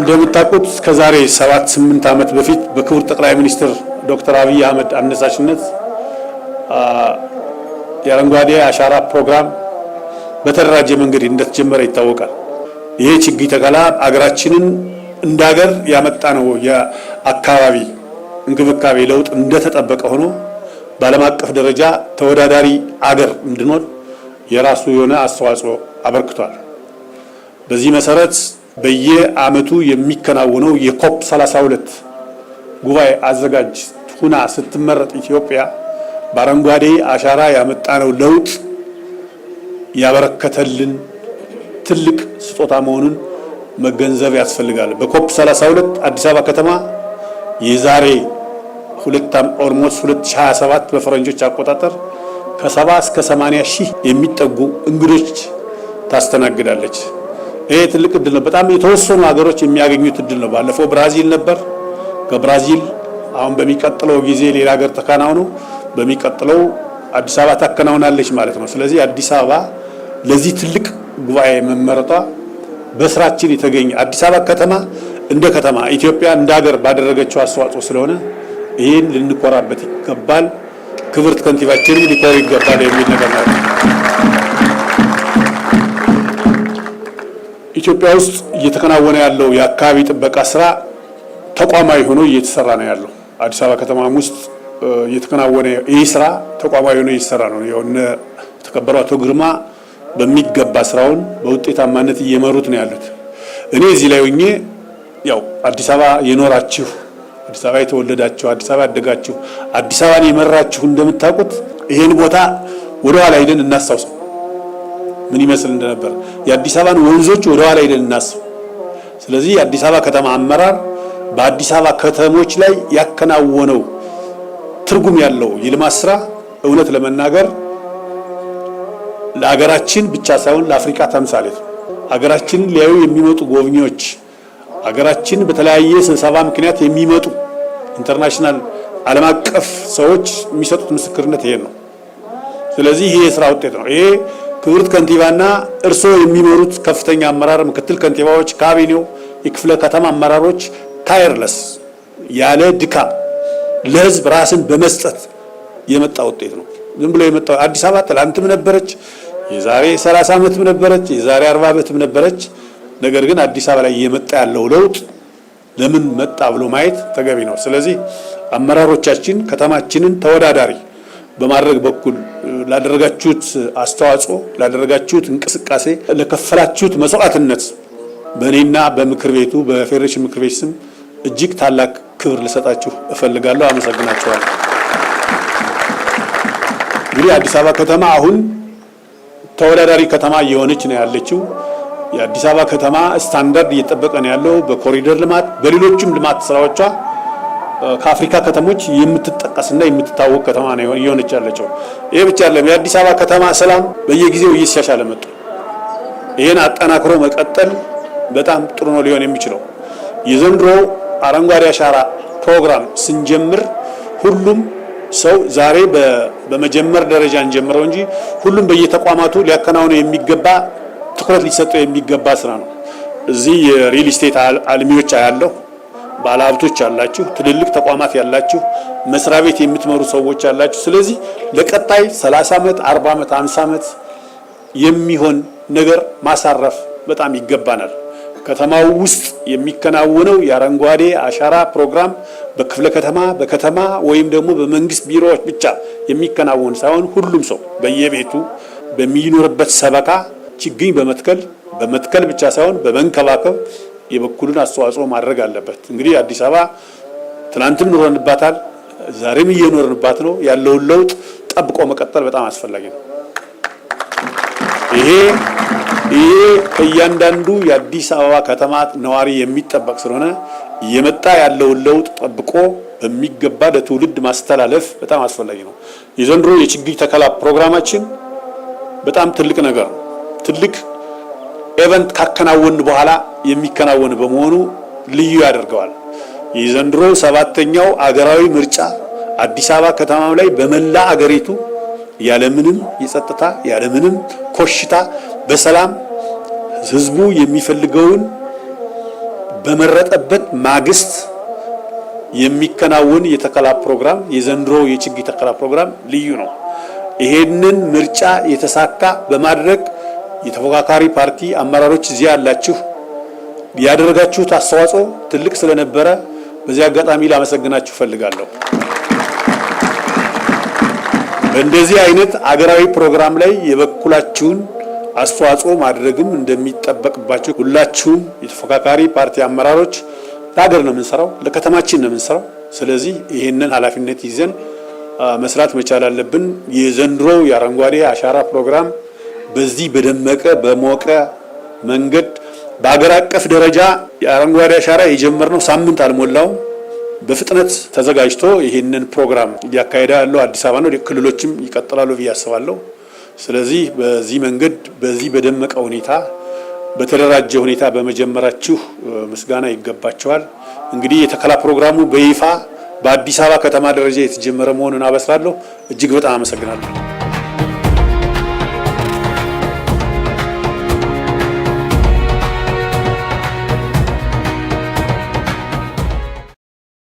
እንደምታውቁት ከዛሬ 7-8 ዓመት በፊት በክቡር ጠቅላይ ሚኒስትር ዶክተር አብይ አህመድ አነሳሽነት የአረንጓዴ አሻራ ፕሮግራም በተደራጀ መንገድ እንደተጀመረ ይታወቃል። ይሄ ችግኝ ተከላ አገራችንን እንዳገር ያመጣነው የአካባቢ እንክብካቤ ለውጥ እንደተጠበቀ ሆኖ በዓለም አቀፍ ደረጃ ተወዳዳሪ አገር እንድንሆን የራሱ የሆነ አስተዋጽኦ አበርክቷል። በዚህ መሰረት በየዓመቱ የሚከናወነው የኮፕ 32 ጉባኤ አዘጋጅ ሁና ስትመረጥ ኢትዮጵያ በአረንጓዴ አሻራ ያመጣነው ለውጥ ያበረከተልን ትልቅ ስጦታ መሆኑን መገንዘብ ያስፈልጋል። በኮፕ 32 አዲስ አበባ ከተማ የዛሬ ኦልሞስት 2027 በፈረንጆች አቆጣጠር ከ70 እስከ 80 ሺህ የሚጠጉ እንግዶች ታስተናግዳለች። ይሄ ትልቅ እድል ነው። በጣም የተወሰኑ ሀገሮች የሚያገኙት እድል ነው። ባለፈው ብራዚል ነበር። ከብራዚል አሁን በሚቀጥለው ጊዜ ሌላ ሀገር ተከናውኖ በሚቀጥለው አዲስ አበባ ታከናውናለች ማለት ነው። ስለዚህ አዲስ አበባ ለዚህ ትልቅ ጉባኤ መመረጧ በስራችን የተገኘ አዲስ አበባ ከተማ እንደ ከተማ ኢትዮጵያ እንደ ሀገር ባደረገችው አስተዋጽኦ ስለሆነ ይህን ልንኮራበት ይገባል። ክብርት ከንቲባችንም ሊኮሩ ይገባል የሚል ነገር ነው። ኢትዮጵያ ውስጥ እየተከናወነ ያለው የአካባቢ ጥበቃ ስራ ተቋማዊ ሆኖ እየተሰራ ነው ያለው። አዲስ አበባ ከተማም ውስጥ እየተከናወነ ይህ ስራ ተቋማዊ ሆኖ እየተሰራ ነው። የሆነ ተከበሩ አቶ ግርማ በሚገባ ስራውን በውጤታማነት እየመሩት ነው ያሉት። እኔ እዚህ ላይ ሆኜ ያው አዲስ አበባ የኖራችሁ፣ አዲስ አበባ የተወለዳችሁ፣ አዲስ አበባ ያደጋችሁ፣ አዲስ አበባን የመራችሁ እንደምታውቁት ይሄን ቦታ ወደ ኋላ ሄደን እናስታውሰው ምን ይመስል እንደነበር። የአዲስ አበባን ወንዞች ወደ ኋላ ሄደን እናስብ። ስለዚህ የአዲስ አበባ ከተማ አመራር በአዲስ አበባ ከተሞች ላይ ያከናወነው ትርጉም ያለው የልማት ስራ እውነት ለመናገር ለሀገራችን ብቻ ሳይሆን ለአፍሪካ ተምሳሌት ነው። ሀገራችንን ሊያዩ የሚመጡ ጎብኚዎች፣ ሀገራችን በተለያየ ስብሰባ ምክንያት የሚመጡ ኢንተርናሽናል ዓለም አቀፍ ሰዎች የሚሰጡት ምስክርነት ይሄ ነው። ስለዚህ ይሄ የስራ ውጤት ነው። ይሄ ክብርት ከንቲባና እርስዎ የሚመሩት ከፍተኛ አመራር፣ ምክትል ከንቲባዎች፣ ካቢኔው፣ የክፍለ ከተማ አመራሮች ታየርለስ ያለ ድካም ለህዝብ ራስን በመስጠት የመጣ ውጤት ነው። ዝም ብሎ የመጣው አዲስ አበባ ትላንትም ነበረች፣ የዛሬ 30 ዓመትም ነበረች፣ የዛሬ 40 ዓመትም ነበረች። ነገር ግን አዲስ አበባ ላይ የመጣ ያለው ለውጥ ለምን መጣ ብሎ ማየት ተገቢ ነው። ስለዚህ አመራሮቻችን ከተማችንን ተወዳዳሪ በማድረግ በኩል ላደረጋችሁት አስተዋጽኦ፣ ላደረጋችሁት እንቅስቃሴ፣ ለከፈላችሁት መስዋዕትነት በእኔና በምክር ቤቱ በፌዴሬሽን ምክር ቤት ስም እጅግ ታላቅ ክብር ልሰጣችሁ እፈልጋለሁ። አመሰግናችኋለሁ። እንግዲህ አዲስ አበባ ከተማ አሁን ተወዳዳሪ ከተማ እየሆነች ነው ያለችው። የአዲስ አበባ ከተማ ስታንዳርድ እየጠበቀ ነው ያለው። በኮሪደር ልማት በሌሎችም ልማት ስራዎቿ ከአፍሪካ ከተሞች የምትጠቀስና የምትታወቅ ከተማ ነው እየሆነች ያለችው። ይሄ ብቻ አይደለም። የአዲስ አበባ ከተማ ሰላም በየጊዜው እየተሻሻለ መጣ። ይሄን አጠናክሮ መቀጠል በጣም ጥሩ ነው ሊሆን የሚችለው። የዘንድሮ አረንጓዴ አሻራ ፕሮግራም ስንጀምር ሁሉም ሰው ዛሬ በመጀመር ደረጃ እንጀምረው እንጂ ሁሉም በየተቋማቱ ሊያከናውነው የሚገባ ትኩረት ሊሰጠው የሚገባ ስራ ነው። እዚህ የሪል ስቴት አልሚዎች ያለው ባለሀብቶች ያላችሁ፣ ትልልቅ ተቋማት ያላችሁ፣ መስሪያ ቤት የምትመሩ ሰዎች ያላችሁ። ስለዚህ ለቀጣይ 30 ዓመት 40 ዓመት 50 ዓመት የሚሆን ነገር ማሳረፍ በጣም ይገባናል። ከተማው ውስጥ የሚከናወነው የአረንጓዴ አሻራ ፕሮግራም በክፍለ ከተማ በከተማ ወይም ደግሞ በመንግስት ቢሮዎች ብቻ የሚከናወን ሳይሆን ሁሉም ሰው በየቤቱ በሚኖርበት ሰበካ ችግኝ በመትከል ብቻ ሳይሆን በመንከባከብ የበኩሉን አስተዋጽኦ ማድረግ አለበት። እንግዲህ አዲስ አበባ ትናንትም ኖረንባታል፣ ዛሬም እየኖርንባት ነው። ያለውን ለውጥ ጠብቆ መቀጠል በጣም አስፈላጊ ነው። ይሄ ከእያንዳንዱ የአዲስ አበባ ከተማ ነዋሪ የሚጠበቅ ስለሆነ እየመጣ ያለውን ለውጥ ጠብቆ በሚገባ ለትውልድ ማስተላለፍ በጣም አስፈላጊ ነው። የዘንድሮ የችግኝ ተከላ ፕሮግራማችን በጣም ትልቅ ነገር ነው። ትልቅ ኤቨንት ካከናወን በኋላ የሚከናወን በመሆኑ ልዩ ያደርገዋል። የዘንድሮ 7ኛው አገራዊ ምርጫ አዲስ አበባ ከተማ ላይ በመላ አገሪቱ ያለምንም የጸጥታ ያለምንም ኮሽታ በሰላም ህዝቡ የሚፈልገውን በመረጠበት ማግስት የሚከናወን የተከላ ፕሮግራም የዘንድሮ የችግኝ ተከላ ፕሮግራም ልዩ ነው። ይሄንን ምርጫ የተሳካ በማድረግ የተፎካካሪ ፓርቲ አመራሮች እዚያ ያላችሁ ያደረጋችሁት አስተዋጽኦ ትልቅ ስለነበረ በዚህ አጋጣሚ ላመሰግናችሁ ፈልጋለሁ። በእንደዚህ አይነት አገራዊ ፕሮግራም ላይ የበኩላችሁን አስተዋጽኦ ማድረግም እንደሚጠበቅባችሁ ሁላችሁም የተፎካካሪ ፓርቲ አመራሮች ለሀገር ነው የምንሰራው፣ ለከተማችን ነው የምንሰራው። ስለዚህ ይሄንን ኃላፊነት ይዘን መስራት መቻል አለብን። የዘንድሮ የአረንጓዴ አሻራ ፕሮግራም በዚህ በደመቀ በሞቀ መንገድ በአገር አቀፍ ደረጃ የአረንጓዴ አሻራ የጀመርነው ሳምንት አልሞላውም። በፍጥነት ተዘጋጅቶ ይሄንን ፕሮግራም እያካሄደ ያለው አዲስ አበባ ነው። ክልሎችም ይቀጥላሉ ብዬ አስባለሁ። ስለዚህ በዚህ መንገድ በዚህ በደመቀ ሁኔታ በተደራጀ ሁኔታ በመጀመራችሁ ምስጋና ይገባቸዋል። እንግዲህ የተከላ ፕሮግራሙ በይፋ በአዲስ አበባ ከተማ ደረጃ የተጀመረ መሆኑን አበስራለሁ። እጅግ በጣም አመሰግናለሁ።